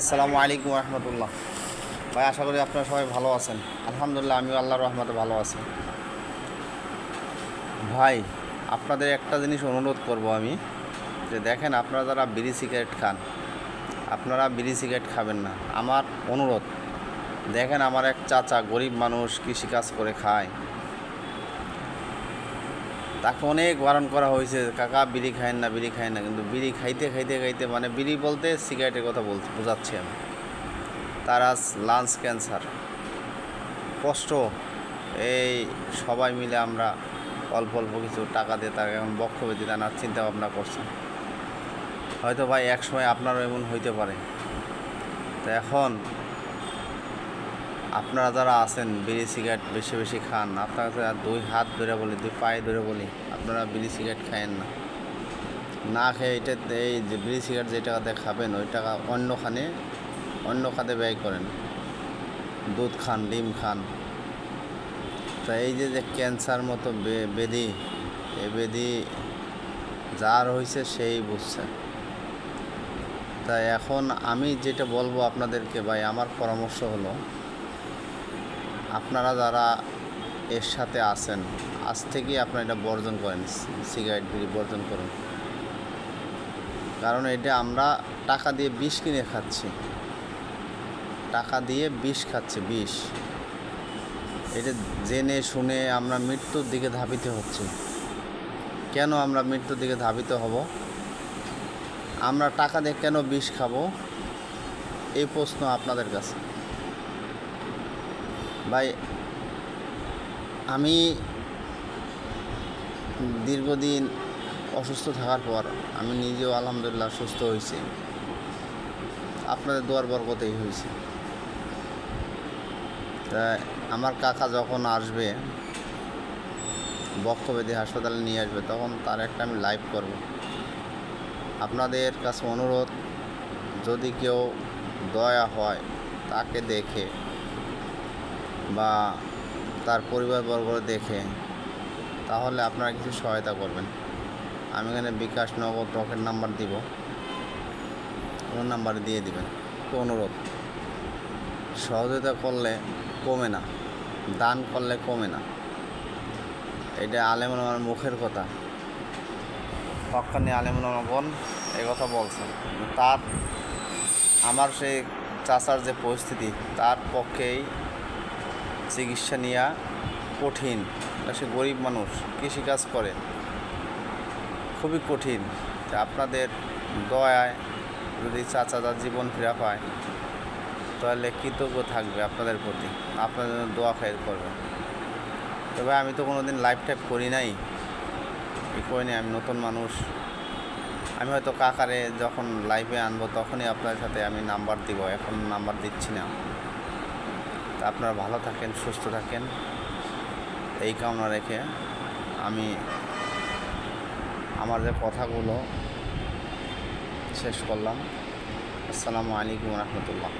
আসসালামু আলাইকুম রহমতুল্লাহ। ভাই, আশা করি আপনারা সবাই ভালো আছেন। আলহামদুলিল্লাহ, আমিও আল্লাহর রহমতে ভালো আছি। ভাই, আপনাদের একটা জিনিস অনুরোধ করব আমি, যে দেখেন, আপনারা যারা বিড়ি সিগারেট খান, আপনারা বিড়ি সিগারেট খাবেন না। আমার অনুরোধ, দেখেন, আমার এক চাচা গরিব মানুষ, কৃষিকাজ করে খায়। তাকে অনেক বারণ করা হয়েছে, কাকা বিড়ি খায়েন না, বিড়ি খায় না, কিন্তু বিড়ি খাইতে খাইতে খাইতে, মানে বিড়ি বলতে সিগারেটের কথা বোঝাচ্ছি আমি, তার আজ লাংস ক্যান্সার। কষ্ট। এই সবাই মিলে আমরা অল্প অল্প কিছু টাকা দিয়ে তার এখন বক্ষব্যাধি আনার চিন্তা ভাবনা করছেন। হয়তো ভাই এক সময় আপনারও এমন হইতে পারে। তো এখন আপনারা যারা আছেন বিড়ি সিগারেট বেশি বেশি খান, আপনার কাছে দুই হাত ধরে বলি, দুই পায়ে ধরে বলি, আপনারা বিড়ি সিগারেট খায়েন না। না খেয়ে এটা, এই যে বিড়ি সিগারেট যে টাকাতে খাবেন, ওই টাকা অন্য খাতে ব্যয় করেন। দুধ খান, ডিম খান। তা এই যে ক্যান্সার মতো ব্যাধি, এই ব্যাধি যার হয়েছে সেই বুঝছে। তাই এখন আমি যেটা বলবো আপনাদেরকে, ভাই, আমার পরামর্শ হলো, আপনারা যারা এর সাথে আছেন, আজ থেকেই আপনারা এটা বর্জন করেন, সিগারেট বিড়ি বর্জন করুন। কারণ এটা আমরা টাকা দিয়ে বিষ কিনে খাচ্ছি, টাকা দিয়ে বিষ খাচ্ছি, বিষ। এটা জেনে শুনে আমরা মৃত্যুর দিকে ধাবিত হচ্ছি। কেন আমরা মৃত্যুর দিকে ধাবিত হব? আমরা টাকা দিয়ে কেন বিষ খাবো? এই প্রশ্ন আপনাদের কাছে। ভাই, আমি দীর্ঘদিন অসুস্থ থাকার পর আমি নিজেও আলহামদুলিল্লাহ সুস্থ হয়েছি, আপনাদের দোয়ার বরকতেই হয়েছে। তা আমার কাকা যখন আসবে, বক্ষব্যাধি হাসপাতালে নিয়ে আসবে, তখন তার একটা আমি লাইভ করব। আপনাদের কাছে অনুরোধ, যদি কেউ দয়া হয় তাকে দেখে বা তার পরিবারবর্গ দেখে, তাহলে আপনারা কিছু সহায়তা করবেন। আমি এখানে বিকাশ, নগদ, রকেট নাম্বার দিব, ওর নাম্বার দিয়ে দিবেন। তো অনুরোধ, সহযোগিতা করলে কমে না, দান করলে কমে না। এটা আলেম ওলামার মুখের কথা, হক্কানি আলেম ওলামাগণ এই কথা বলছেন। তার আমার সেই চাচার যে পরিস্থিতি, তার পক্ষেই চিকিৎসা নেওয়া কঠিন। সে গরিব মানুষ, কৃষিকাজ করে, খুবই কঠিন। আপনাদের দয়ায় যদি চাচা তার জীবন ফিরে পায়, তাহলে কৃতজ্ঞ থাকবে আপনাদের প্রতি, আপনাদের জন্য দোয়া খায়ের করবে। তবে আমি তো কোনো দিন লাইভ টাইপ করি নাই, করিনি, আমি নতুন মানুষ। আমি হয়তো কাকারে যখন লাইভে আনবো তখনই আপনার সাথে আমি নাম্বার দিব, এখন নাম্বার দিচ্ছি না। তা আপনারা ভালো থাকেন, সুস্থ থাকেন, এই কামনা রেখে আমি আমার যে কথাগুলো শেষ করলাম। আসসালামু আলাইকুম রহমতুল্লাহ।